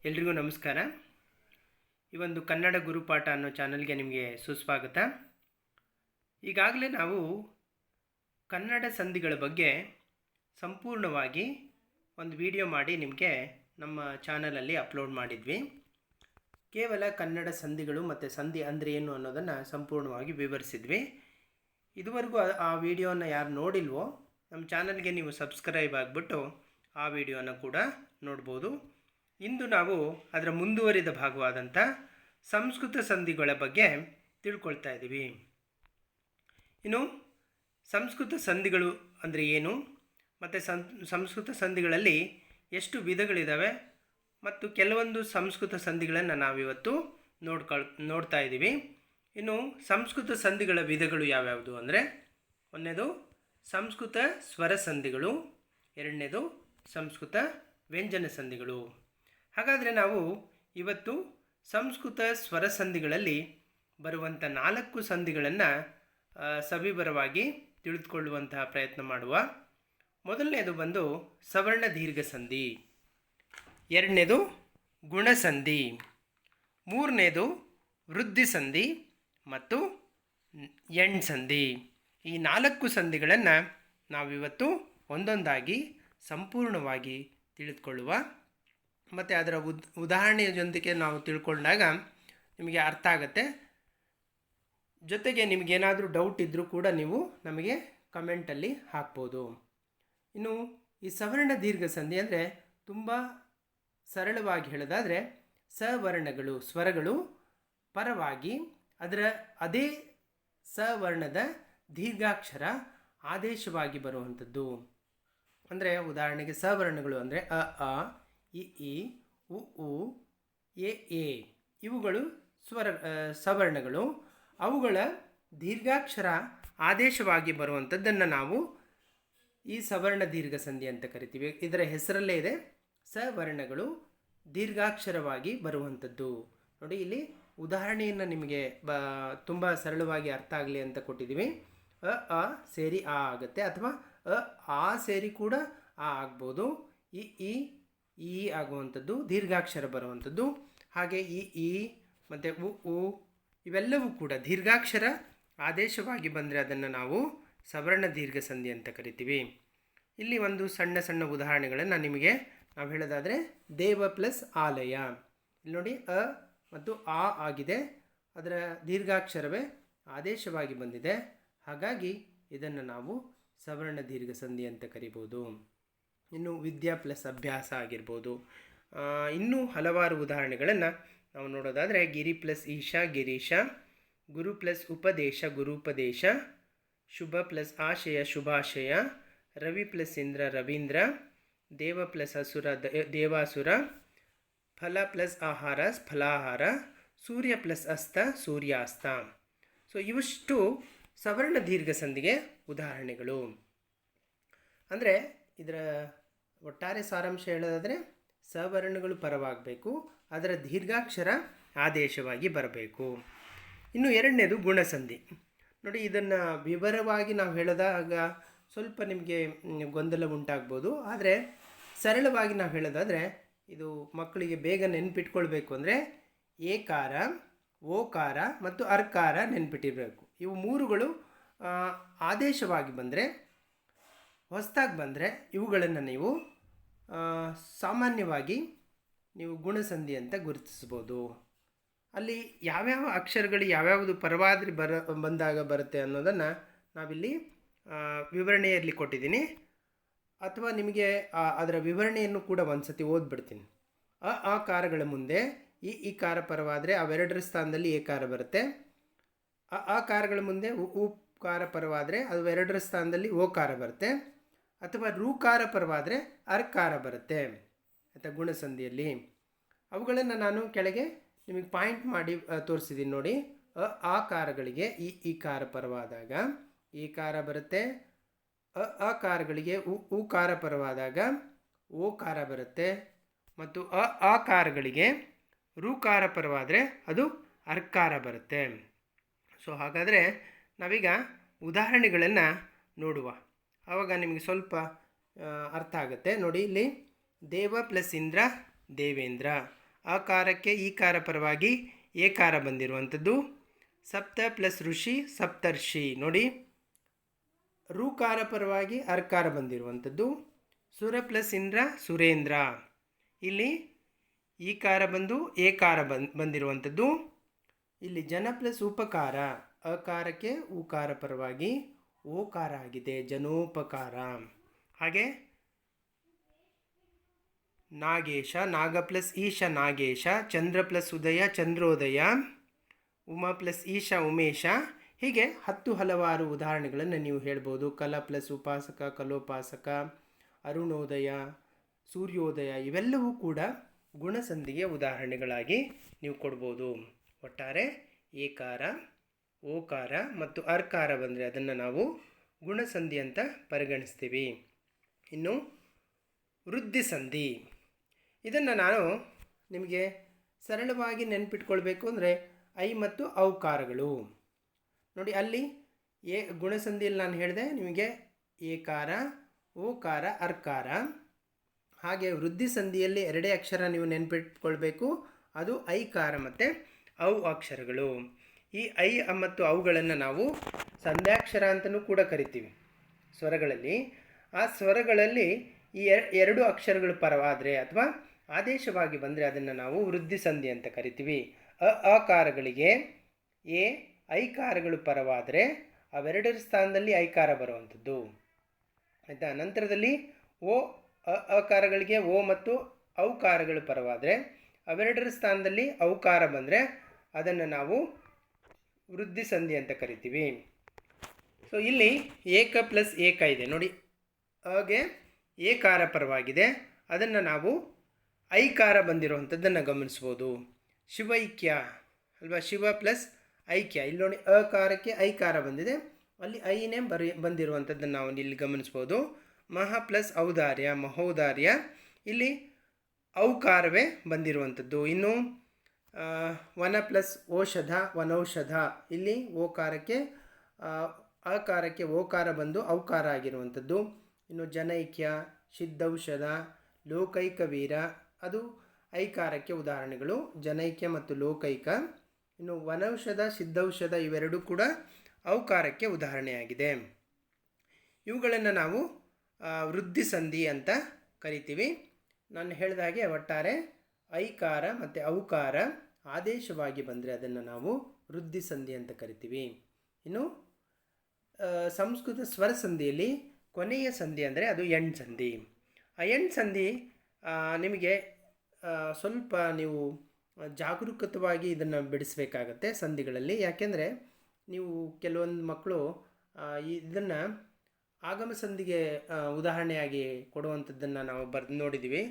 ಎಲ್ರಿಗೂ ನಮಸ್ಕಾರ. ಈ ಒಂದು ಕನ್ನಡ ಗುರುಪಾಠ ಅನ್ನೋ ಚಾನಲ್ಗೆ ನಿಮಗೆ ಸುಸ್ವಾಗತ. ಈಗಾಗಲೇ ನಾವು ಕನ್ನಡ ಸಂಧಿಗಳ ಬಗ್ಗೆ ಸಂಪೂರ್ಣವಾಗಿ ಒಂದು ವಿಡಿಯೋ ಮಾಡಿ ನಿಮಗೆ ನಮ್ಮ ಚಾನಲಲ್ಲಿ ಅಪ್ಲೋಡ್ ಮಾಡಿದ್ವಿ. ಕೇವಲ ಕನ್ನಡ ಸಂಧಿಗಳು ಮತ್ತು ಸಂಧಿ ಅಂದರೆ ಏನು ಅನ್ನೋದನ್ನು ಸಂಪೂರ್ಣವಾಗಿ ವಿವರಿಸಿದ್ವಿ. ಇದುವರೆಗೂ ಆ ವಿಡಿಯೋನ ಯಾರು ನೋಡಿಲ್ವೋ ನಮ್ಮ ಚಾನಲ್ಗೆ ನೀವು ಸಬ್ಸ್ಕ್ರೈಬ್ ಆಗಿಬಿಟ್ಟು ಆ ವಿಡಿಯೋನ ಕೂಡ ನೋಡ್ಬೋದು. ಇಂದು ನಾವು ಅದರ ಮುಂದುವರಿದ ಭಾಗವಾದಂಥ ಸಂಸ್ಕೃತ ಸಂಧಿಗಳ ಬಗ್ಗೆ ತಿಳ್ಕೊಳ್ತಾ ಇದ್ದೀವಿ. ಇನ್ನು ಸಂಸ್ಕೃತ ಸಂಧಿಗಳು ಅಂದರೆ ಏನು, ಮತ್ತು ಸಂಸ್ಕೃತ ಸಂಧಿಗಳಲ್ಲಿ ಎಷ್ಟು ವಿಧಗಳಿದ್ದಾವೆ ಮತ್ತು ಕೆಲವೊಂದು ಸಂಸ್ಕೃತ ಸಂಧಿಗಳನ್ನು ನಾವಿವತ್ತು ನೋಡ್ತಾ ಇದ್ದೀವಿ. ಇನ್ನು ಸಂಸ್ಕೃತ ಸಂಧಿಗಳ ವಿಧಗಳು ಯಾವ್ಯಾವುದು ಅಂದರೆ, ಒಂದನೇದು ಸಂಸ್ಕೃತ ಸ್ವರ ಸಂಧಿಗಳು, ಎರಡನೇದು ಸಂಸ್ಕೃತ ವ್ಯಂಜನ ಸಂಧಿಗಳು. ಹಾಗಾದರೆ ನಾವು ಇವತ್ತು ಸಂಸ್ಕೃತ ಸ್ವರ ಸಂಧಿಗಳಲ್ಲಿ ಬರುವಂಥ 4 ಸಂಧಿಗಳನ್ನು ಸವಿವರವಾಗಿ ತಿಳಿದುಕೊಳ್ಳುವಂತಹ ಪ್ರಯತ್ನ ಮಾಡುವ. ಮೊದಲನೇದು ಬಂದು ಸವರ್ಣ ದೀರ್ಘ ಸಂಧಿ, ಎರಡನೇದು ಗುಣಸಂಧಿ, ಮೂರನೇದು ವೃದ್ಧಿ ಸಂಧಿ ಮತ್ತು ಎಣ್ ಸಂಧಿ. ಈ 4 ಸಂಧಿಗಳನ್ನು ನಾವಿವತ್ತು ಒಂದೊಂದಾಗಿ ಸಂಪೂರ್ಣವಾಗಿ ತಿಳಿದುಕೊಳ್ಳುವ. ಮತ್ತು ಅದರ ಉದಾಹರಣೆಯೊಂದಿಗೆ ನಾವು ತಿಳ್ಕೊಂಡಾಗ ನಿಮಗೆ ಅರ್ಥ ಆಗುತ್ತೆ. ಜೊತೆಗೆ ನಿಮಗೇನಾದರೂ ಡೌಟ್ ಇದ್ದರೂ ಕೂಡ ನೀವು ನಮಗೆ ಕಮೆಂಟಲ್ಲಿ ಹಾಕ್ಬೋದು. ಇನ್ನು ಈ ಸವರ್ಣ ದೀರ್ಘ ಸಂಧಿ ಅಂದರೆ ತುಂಬ ಸರಳವಾಗಿ ಹೇಳೋದಾದರೆ, ಸವರ್ಣಗಳು ಸ್ವರಗಳು ಪರವಾಗಿ ಅದೇ ಸವರ್ಣದ ದೀರ್ಘಾಕ್ಷರ ಆದೇಶವಾಗಿ ಬರುವಂಥದ್ದು. ಅಂದರೆ ಉದಾಹರಣೆಗೆ ಸವರ್ಣಗಳು ಅಂದರೆ ಅ ಆ, ಇ ಈ, ಉ ಉ, ಎ ಇವುಗಳು ಸವರ್ಣಗಳು. ಅವುಗಳ ದೀರ್ಘಾಕ್ಷರ ಆದೇಶವಾಗಿ ಬರುವಂಥದ್ದನ್ನು ನಾವು ಈ ಸವರ್ಣ ದೀರ್ಘ ಸಂಧಿ ಅಂತ ಕರಿತೀವಿ. ಇದರ ಹೆಸರಲ್ಲೇ ಇದೆ, ಸವರ್ಣಗಳು ದೀರ್ಘಾಕ್ಷರವಾಗಿ ಬರುವಂಥದ್ದು. ನೋಡಿ, ಇಲ್ಲಿ ಉದಾಹರಣೆಯನ್ನು ನಿಮಗೆ ತುಂಬ ಸರಳವಾಗಿ ಅರ್ಥ ಆಗಲಿ ಅಂತ ಕೊಟ್ಟಿದ್ದೀವಿ. ಅ ಆ ಸೇರಿ ಆ ಆಗುತ್ತೆ, ಅಥವಾ ಆ ಸೇರಿ ಕೂಡ ಆ ಆಗ್ಬೋದು. ಈ ಆಗುವಂಥದ್ದು ದೀರ್ಘಾಕ್ಷರ ಬರುವಂಥದ್ದು. ಹಾಗೆ ಈ ಮತ್ತು ಉ ಇವೆಲ್ಲವೂ ಕೂಡ ದೀರ್ಘಾಕ್ಷರ ಆದೇಶವಾಗಿ ಬಂದರೆ ಅದನ್ನು ನಾವು ಸವರ್ಣ ದೀರ್ಘ ಸಂಧಿ ಅಂತ ಕರಿತೀವಿ. ಇಲ್ಲಿ ಒಂದು ಸಣ್ಣ ಸಣ್ಣ ಉದಾಹರಣೆಗಳನ್ನು ನಿಮಗೆ ನಾವು ಹೇಳೋದಾದರೆ, ದೇವ ಪ್ಲಸ್ ಆಲಯ. ಇಲ್ಲಿ ನೋಡಿ, ಅ ಮತ್ತು ಆ ಆಗಿದೆ, ಅದರ ದೀರ್ಘಾಕ್ಷರವೇ ಆದೇಶವಾಗಿ ಬಂದಿದೆ. ಹಾಗಾಗಿ ಇದನ್ನು ನಾವು ಸವರ್ಣ ದೀರ್ಘ ಸಂಧಿ ಅಂತ ಕರಿಬೋದು. ಇನ್ನು ವಿದ್ಯಾ ಪ್ಲಸ್ ಅಭ್ಯಾಸ ಆಗಿರ್ಬೋದು. ಇನ್ನೂ ಹಲವಾರು ಉದಾಹರಣೆಗಳನ್ನು ನಾವು ನೋಡೋದಾದರೆ, ಗಿರಿ ಪ್ಲಸ್ ಈಶಾ ಗಿರೀಶ, ಗುರು ಪ್ಲಸ್ ಉಪದೇಶ ಗುರುಪದೇಶ, ಶುಭ ಪ್ಲಸ್ ಆಶಯ ಶುಭಾಶಯ, ರವಿ ಪ್ಲಸ್ ಇಂದ್ರ ರವೀಂದ್ರ, ದೇವ ಪ್ಲಸ್ ಅಸುರ ದೇವಾಸುರ, ಫಲ ಪ್ಲಸ್ ಆಹಾರ ಫಲಾಹಾರ, ಸೂರ್ಯ ಪ್ಲಸ್ ಅಸ್ತ ಸೂರ್ಯಾಸ್ತ. ಸೊ ಇವಿಷ್ಟು ಸವರ್ಣ ದೀರ್ಘ ಸಂಧಿಗೆ ಉದಾಹರಣೆಗಳು. ಅಂದರೆ ಇದರ ಒಟ್ಟಾರೆ ಸಾರಾಂಶ ಹೇಳೋದಾದರೆ, ಸವರ್ಣಗಳು ಪರವಾಗಬೇಕು, ಅದರ ದೀರ್ಘಾಕ್ಷರ ಆದೇಶವಾಗಿ ಬರಬೇಕು. ಇನ್ನು ಎರಡನೇದು ಗುಣಸಂಧಿ. ನೋಡಿ, ಇದನ್ನು ವಿವರವಾಗಿ ನಾವು ಹೇಳಿದಾಗ ಸ್ವಲ್ಪ ನಿಮಗೆ ಗೊಂದಲ ಉಂಟಾಗ್ಬೋದು. ಆದರೆ ಸರಳವಾಗಿ ನಾವು ಹೇಳೋದಾದರೆ, ಇದು ಮಕ್ಕಳಿಗೆ ಬೇಗ ನೆನ್ಪಿಟ್ಕೊಳ್ಬೇಕು ಅಂದರೆ, ಏಕಾರ, ಓಕಾರ ಮತ್ತು ಅರ್ಕಾರ ನೆನ್ಪಿಟ್ಟಿರಬೇಕು. ಇವು ಮೂರುಗಳು ಆದೇಶವಾಗಿ ಬಂದರೆ, ಹೊಸದಾಗಿ ಬಂದರೆ ಇವುಗಳನ್ನು ನೀವು ಸಾಮಾನ್ಯವಾಗಿ ನೀವು ಗುಣಸಂಧಿ ಅಂತ ಗುರುತಿಸ್ಬೋದು. ಅಲ್ಲಿ ಯಾವ್ಯಾವ ಅಕ್ಷರಗಳು ಯಾವ್ಯಾವುದು ಪರವಾದ್ರೆ ಬಂದಾಗ ಬರುತ್ತೆ ಅನ್ನೋದನ್ನು ನಾವಿಲ್ಲಿ ವಿವರಣೆಯಲ್ಲಿ ಕೊಟ್ಟಿದ್ದೀನಿ. ಅಥವಾ ನಿಮಗೆ ಅದರ ವಿವರಣೆಯನ್ನು ಕೂಡ ಒಂದು ಸತಿ ಓದ್ಬಿಡ್ತೀನಿ. ಆ ಕಾರಗಳ ಮುಂದೆ ಈ ಕಾರ ಪರವಾದರೆ ಅವೆರಡರ ಸ್ಥಾನದಲ್ಲಿ ಏಕಾರ ಬರುತ್ತೆ. ಆ ಕಾರಗಳ ಮುಂದೆ ಉ ಕಾರ ಪರವಾದರೆ ಅದು ಎರಡರ ಸ್ಥಾನದಲ್ಲಿ ಓಕಾರ ಬರುತ್ತೆ. ಅಥವಾ ರೂಕಾರ ಪರವಾದರೆ ಅರ್ಕಾರ ಬರುತ್ತೆ ಅಂತ ಗುಣಸಂಧಿಯಲ್ಲಿ. ಅವುಗಳನ್ನು ನಾನು ಕೆಳಗೆ ನಿಮಗೆ ಪಾಯಿಂಟ್ ಮಾಡಿ ತೋರಿಸಿದ್ದೀನಿ ನೋಡಿ. ಆ ಕಾರಗಳಿಗೆ ಈ ಕಾರ ಪರವಾದಾಗ ಈ ಕಾರ ಬರುತ್ತೆ. ಆ ಕಾರಗಳಿಗೆ ಉ ಕಾರ ಪರವಾದಾಗ ಓಕಾರ ಬರುತ್ತೆ. ಮತ್ತು ಆ ಕಾರಗಳಿಗೆ ರೂಕಾರ ಪರವಾದರೆ ಅದು ಅರ್ಕಾರ ಬರುತ್ತೆ. ಸೊ ಹಾಗಾದರೆ ನಾವೀಗ ಉದಾಹರಣೆಗಳನ್ನು ನೋಡುವ, ಆವಾಗ ನಿಮಗೆ ಸ್ವಲ್ಪ ಅರ್ಥ ಆಗುತ್ತೆ. ನೋಡಿ, ಇಲ್ಲಿ ದೇವ ಪ್ಲಸ್ ಇಂದ್ರ ದೇವೇಂದ್ರ, ಅಕಾರಕ್ಕೆ ಈಕಾರ ಪರವಾಗಿ ಏಕಾರ ಬಂದಿರುವಂಥದ್ದು. ಸಪ್ತ ಪ್ಲಸ್ ಋಷಿ ಸಪ್ತರ್ಷಿ. ನೋಡಿ, ಋಕಾರ ಪರವಾಗಿ ಅರ್ಕಾರ ಬಂದಿರುವಂಥದ್ದು. ಸುರ ಪ್ಲಸ್ ಇಂದ್ರ ಸುರೇಂದ್ರ. ಇಲ್ಲಿ ಈಕಾರ ಬಂದು ಏಕಾರ ಬಂದಿರುವಂಥದ್ದು. ಇಲ್ಲಿ ಜನ ಪ್ಲಸ್ ಉಪಕಾರ, ಅಕಾರಕ್ಕೆ ಉಕಾರ ಪರವಾಗಿ ಓಕಾರ ಆಗಿದೆ, ಜನೋಪಕಾರ. ಹಾಗೆ ನಾಗೇಶ, ನಾಗ ಪ್ಲಸ್ ಈಶ ನಾಗೇಶ. ಚಂದ್ರ ಪ್ಲಸ್ ಉದಯ ಚಂದ್ರೋದಯ. ಉಮಾ ಪ್ಲಸ್ ಈಶ ಉಮೇಶ. ಹೀಗೆ ಹಲವಾರು ಉದಾಹರಣೆಗಳನ್ನು ನೀವು ಹೇಳ್ಬೋದು. ಕಲ ಪ್ಲಸ್ ಉಪಾಸಕ ಕಲೋಪಾಸಕ. ಅರುಣೋದಯ ಸೂರ್ಯೋದಯ ಇವೆಲ್ಲವೂ ಕೂಡ ಗುಣಸಂಧಿಗೆ ಉದಾಹರಣೆಗಳಾಗಿ ನೀವು ಕೊಡ್ಬೋದು. ಒಟ್ಟಾರೆ ಏಕಾರ, ಓಕಾರ ಮತ್ತು ಅರ್ಕಾರ ಬಂದರೆ ಅದನ್ನು ನಾವು ಗುಣಸಂಧಿ ಅಂತ ಪರಿಗಣಿಸ್ತೀವಿ. ಇನ್ನು ವೃದ್ಧಿಸಂಧಿ, ಇದನ್ನು ನಾನು ನಿಮಗೆ ಸರಳವಾಗಿ ನೆನಪಿಟ್ಕೊಳ್ಬೇಕು ಅಂದರೆ ಐ ಮತ್ತು ಔಕಾರಗಳು. ನೋಡಿ, ಅಲ್ಲಿ ಗುಣಸಂಧಿಯಲ್ಲಿ ನಾನು ಹೇಳಿದೆ ನಿಮಗೆ ಏಕಾರ, ಓಕಾರ, ಅರ್ಕಾರ. ಹಾಗೆ ವೃದ್ಧಿಸಂಧಿಯಲ್ಲಿ ಎರಡೇ ಅಕ್ಷರ ನೀವು ನೆನಪಿಟ್ಕೊಳ್ಬೇಕು, ಅದು ಐಕಾರ ಮತ್ತು ಔ ಅಕ್ಷರಗಳು. ಈ ಐ ಮತ್ತು ಅವುಗಳನ್ನು ನಾವು ಸಂಧ್ಯಾಕ್ಷರ ಅಂತಲೂ ಕೂಡ ಕರಿತೀವಿ ಸ್ವರಗಳಲ್ಲಿ. ಆ ಸ್ವರಗಳಲ್ಲಿ ಈ ಎರಡು ಅಕ್ಷರಗಳು ಪರವಾದರೆ ಅಥವಾ ಆದೇಶವಾಗಿ ಬಂದರೆ ಅದನ್ನು ನಾವು ವೃದ್ಧಿಸಂಧಿ ಅಂತ ಕರಿತೀವಿ. ಅಕಾರಗಳಿಗೆ ಐಕಾರಗಳು ಪರವಾದರೆ ಅವೆರಡರ ಸ್ಥಾನದಲ್ಲಿ ಐಕಾರ ಬರುವಂಥದ್ದು, ಆಯಿತಾ. ನಂತರದಲ್ಲಿ ಅಕಾರಗಳಿಗೆ ಓ ಮತ್ತು ಔಕಾರಗಳು ಪರವಾದರೆ ಅವೆರಡರ ಸ್ಥಾನದಲ್ಲಿ ಔಕಾರ ಬಂದರೆ ಅದನ್ನು ನಾವು ವೃದ್ಧಿಸಂಧಿ ಅಂತ ಕರಿತೀವಿ. ಸೊ ಇಲ್ಲಿ ಏಕ ಪ್ಲಸ್ ಏಕ ಇದೆ ನೋಡಿ, ಹಾಗೆ ಏಕಾರ ಪರವಾಗಿದೆ, ಅದನ್ನು ನಾವು ಐಕಾರ ಬಂದಿರುವಂಥದ್ದನ್ನು ಗಮನಿಸ್ಬೋದು. ಶಿವೈಕ್ಯ ಅಲ್ವಾ, ಶಿವ ಪ್ಲಸ್ ಐಕ್ಯ. ಇಲ್ಲಿ ನೋಡಿ, ಅಕಾರಕ್ಕೆ ಐಕಾರ ಬಂದಿದೆ, ಅಲ್ಲಿ ಐನೇ ಬಂದಿರುವಂಥದ್ದನ್ನು ನಾವು ಇಲ್ಲಿ ಗಮನಿಸ್ಬೋದು. ಮಹ ಪ್ಲಸ್ ಔದಾರ್ಯ ಮಹೋದಾರ್ಯ, ಇಲ್ಲಿ ಔಕಾರವೇ ಬಂದಿರುವಂಥದ್ದು. ಇನ್ನು ವನ ಪ್ಲಸ್ ಔಷಧ ವನೌಷಧ, ಇಲ್ಲಿ ಓಕಾರಕ್ಕೆ ಅಕಾರಕ್ಕೆ ಓಕಾರ ಬಂದು ಔಕಾರ ಆಗಿರುವಂಥದ್ದು. ಇನ್ನು ಜನೈಕ್ಯ ಸಿದ್ಧೌಷಧ ಲೋಕೈಕ ವೀರ, ಅದು ಐಕಾರಕ್ಕೆ ಉದಾಹರಣೆಗಳು, ಜನೈಕ್ಯ ಮತ್ತು ಲೋಕೈಕ. ಇನ್ನು ವನೌಷಧ ಸಿದ್ಧೌಷಧ ಇವೆರಡೂ ಕೂಡ ಔಕಾರಕ್ಕೆ ಉದಾಹರಣೆಯಾಗಿದೆ. ಇವುಗಳನ್ನು ನಾವು ವೃದ್ಧಿಸಂಧಿ ಅಂತ ಕರಿತೀವಿ. ನಾನು ಹೇಳಿದ ಹಾಗೆ ಒಟ್ಟಾರೆ ಐಕಾರ ಮತ್ತು ಔಕಾರ ಆದೇಶವಾಗಿ ಬಂದರೆ ಅದನ್ನು ನಾವು ವೃದ್ಧಿಸಂಧಿ ಅಂತ ಕರಿತೀವಿ. ಇನ್ನು ಸಂಸ್ಕೃತ ಸ್ವರ ಸಂಧಿಯಲ್ಲಿ ಕೊನೆಯ ಸಂಧಿ ಅಂದರೆ ಅದು ಎಣ್ ಸಂಧಿ. ಆ ಎಣ್ ಸಂಧಿ ನಿಮಗೆ ಸ್ವಲ್ಪ ನೀವು ಜಾಗರೂಕತವಾಗಿ ಇದನ್ನು ಬಿಡಿಸಬೇಕಾಗತ್ತೆ ಸಂಧಿಗಳಲ್ಲಿ. ಯಾಕೆಂದರೆ ನೀವು ಕೆಲವೊಂದು ಮಕ್ಕಳು ಇದನ್ನು ಆಗಮ ಸಂಧಿಗೆ ಉದಾಹರಣೆಯಾಗಿ ಕೊಡುವಂಥದ್ದನ್ನು ನಾವು ನೋಡಿದ್ದೀವಿ.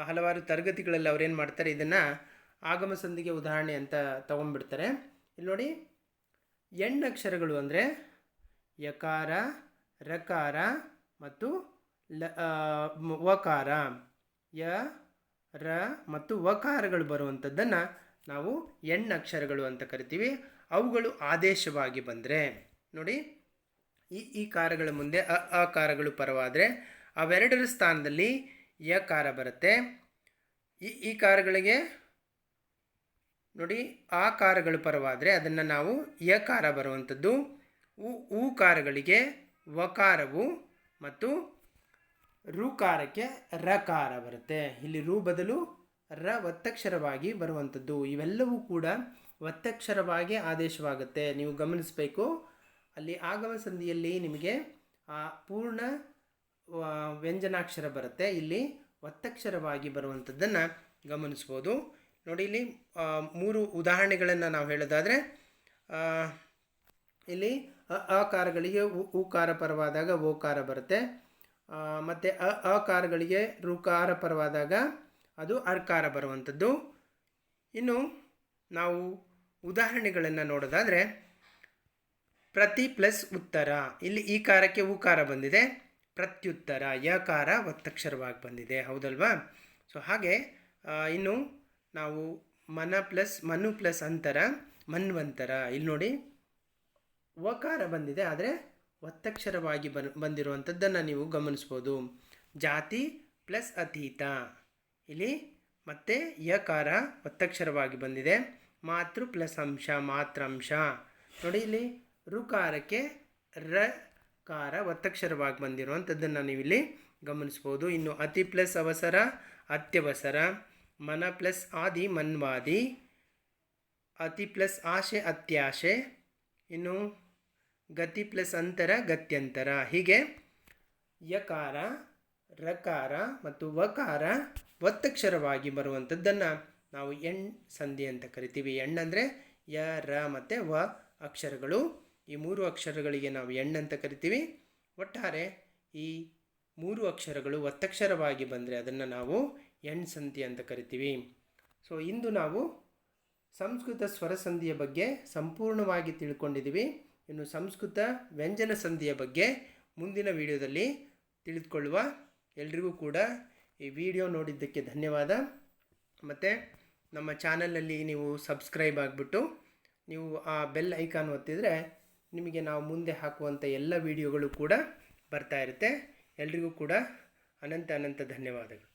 ಹಲವಾರು ತರಗತಿಗಳಲ್ಲಿ ಅವ್ರೇನು ಮಾಡ್ತಾರೆ, ಇದನ್ನು ಆಗಮ ಸಂಧಿಗೆ ಉದಾಹರಣೆ ಅಂತ ತೊಗೊಂಡ್ಬಿಡ್ತಾರೆ. ಇಲ್ಲಿ ನೋಡಿ, ಎಣ್ಣಕ್ಷರಗಳು ಅಂದರೆ ಯಕಾರ, ರಕಾರ ಮತ್ತು ವಕಾರ, ಯ ರ ಮತ್ತು ವಕಾರಗಳು ಬರುವಂಥದ್ದನ್ನು ನಾವು ಎಣ್ಣಕ್ಷರಗಳು ಅಂತ ಕರಿತೀವಿ. ಅವುಗಳು ಆದೇಶವಾಗಿ ಬಂದರೆ ನೋಡಿ, ಈ ಕಾರಗಳ ಮುಂದೆ ಅಕಾರಗಳು ಪರವಾದರೆ ಅವೆರಡರ ಸ್ಥಾನದಲ್ಲಿ ಯಕಾರ ಬರುತ್ತೆ. ಈ ಕಾರಗಳಿಗೆ ನೋಡಿ ಆಕಾರಗಳು ಪರವಾದರೆ ಅದನ್ನು ನಾವು ಯಕಾರ ಬರುವಂಥದ್ದು. ಊಕಾರಗಳಿಗೆ ವಕಾರವು ಮತ್ತು ಋಕಾರಕ್ಕೆ ರಕಾರ ಬರುತ್ತೆ. ಇಲ್ಲಿ ರು ಬದಲು ರ ಒತ್ತಕ್ಷರವಾಗಿ ಬರುವಂಥದ್ದು. ಇವೆಲ್ಲವೂ ಕೂಡ ಒತ್ತಕ್ಷರವಾಗಿ ಆದೇಶವಾಗುತ್ತೆ. ನೀವು ಗಮನಿಸಬೇಕು, ಅಲ್ಲಿ ಆಗಮ ಸಂಧಿಯಲ್ಲಿ ನಿಮಗೆ ಪೂರ್ಣ ವ್ಯಂಜನಾಕ್ಷರ ಬರುತ್ತೆ, ಇಲ್ಲಿ ಒತ್ತಕ್ಷರವಾಗಿ ಬರುವಂಥದ್ದನ್ನು ಗಮನಿಸ್ಬೋದು. ನೋಡಿ, ಇಲ್ಲಿ 3 ಉದಾಹರಣೆಗಳನ್ನು ನಾವು ಹೇಳೋದಾದರೆ, ಇಲ್ಲಿ ಅಕಾರಗಳಿಗೆ ಉಕಾರ ಪರವಾದಾಗ ಓಕಾರ ಬರುತ್ತೆ, ಮತ್ತು ಅಕಾರಗಳಿಗೆ ಋಕಾರ ಪರವಾದಾಗ ಅದು ಅರ್ಕಾರ ಬರುವಂಥದ್ದು. ಇನ್ನು ನಾವು ಉದಾಹರಣೆಗಳನ್ನು ನೋಡೋದಾದರೆ, ಪ್ರತಿ ಪ್ಲಸ್ ಉತ್ತರ, ಇಲ್ಲಿ ಈ ಕಾರಕ್ಕೆ ಉಕಾರ ಬಂದಿದೆ, ಪ್ರತ್ಯುತ್ತರ ಯಕಾರ ಒತ್ತಕ್ಷರವಾಗಿ ಬಂದಿದೆ, ಹೌದಲ್ವಾ. ಸೊ ಹಾಗೆ ಇನ್ನು ನಾವು ಮನ ಪ್ಲಸ್ ಮನು ಪ್ಲಸ್ ಅಂತರ ಮನ್ವಂತರ, ಇಲ್ಲಿ ನೋಡಿ ವಕಾರ ಬಂದಿದೆ, ಆದರೆ ಒತ್ತಕ್ಷರವಾಗಿ ಬಂದಿರುವಂಥದ್ದನ್ನು ನೀವು ಗಮನಿಸ್ಬೋದು. ಜಾತಿ ಪ್ಲಸ್ ಅತೀತ, ಇಲ್ಲಿ ಮತ್ತು ಯಕಾರ ಒತ್ತಕ್ಷರವಾಗಿ ಬಂದಿದೆ. ಮಾತೃ ಪ್ಲಸ್ ಅಂಶ ಮಾತ್ರಾಂಶ. ನೋಡಿ ಇಲ್ಲಿ ಋಕಾರಕ್ಕೆ ರಕಾರ ಒತ್ತಕ್ಷರವಾಗಿ ಬಂದಿರುವಂಥದ್ದನ್ನು ನೀವಿಲ್ಲಿ ಗಮನಿಸ್ಬೋದು. ಇನ್ನು ಅತಿ ಪ್ಲಸ್ ಅವಸರ ಅತ್ಯವಸರ, ಮನ ಪ್ಲಸ್ ಆದಿ ಮನ್ವಾದಿ, ಅತಿ ಪ್ಲಸ್ ಆಶೆ ಅತ್ಯಾಶೆ, ಇನ್ನು ಗತಿ ಪ್ಲಸ್ ಅಂತರ ಗತ್ಯಂತರ. ಹೀಗೆ ಯಕಾರ ರಕಾರ ಮತ್ತು ವಕಾರ ಒತ್ತಕ್ಷರವಾಗಿ ಬರುವಂಥದ್ದನ್ನು ನಾವು ಎಣ್ ಸಂಧಿ ಅಂತ ಕರಿತೀವಿ. ಎಣ್ಣಂದರೆ ಯ ರ ಮತ್ತು ವ ಅಕ್ಷರಗಳು. ಈ 3 ಅಕ್ಷರಗಳಿಗೆ ನಾವು ಎಣ್ಣಂತ ಕರಿತೀವಿ. ಒಟ್ಟಾರೆ ಈ 3 ಅಕ್ಷರಗಳು ಒತ್ತಕ್ಷರವಾಗಿ ಬಂದರೆ ಅದನ್ನು ನಾವು ಎಣ್ ಸಂಧಿ ಅಂತ ಕರಿತೀವಿ. ಸೊ ಇಂದು ನಾವು ಸಂಸ್ಕೃತ ಸ್ವರ ಸಂಧಿಯ ಬಗ್ಗೆ ಸಂಪೂರ್ಣವಾಗಿ ತಿಳ್ಕೊಂಡಿದ್ದೀವಿ. ಇನ್ನು ಸಂಸ್ಕೃತ ವ್ಯಂಜನ ಸಂಧಿಯ ಬಗ್ಗೆ ಮುಂದಿನ ವಿಡಿಯೋದಲ್ಲಿ ತಿಳಿದುಕೊಳ್ಳುವ. ಎಲ್ರಿಗೂ ಕೂಡ ಈ ವಿಡಿಯೋ ನೋಡಿದ್ದಕ್ಕೆ ಧನ್ಯವಾದ. ಮತ್ತು ನಮ್ಮ ಚಾನಲಲ್ಲಿ ನೀವು ಸಬ್ಸ್ಕ್ರೈಬ್ ಆಗಿಬಿಟ್ಟು ನೀವು ಆ ಬೆಲ್ ಐಕಾನ್ ಒತ್ತಿದರೆ ನಿಮಗೆ ನಾವು ಮುಂದೆ ಹಾಕುವಂಥ ಎಲ್ಲ ವಿಡಿಯೋಗಳು ಕೂಡ ಬರ್ತಾ ಇರುತ್ತೆ. ಎಲ್ರಿಗೂ ಕೂಡ ಅನಂತ ಧನ್ಯವಾದಗಳು.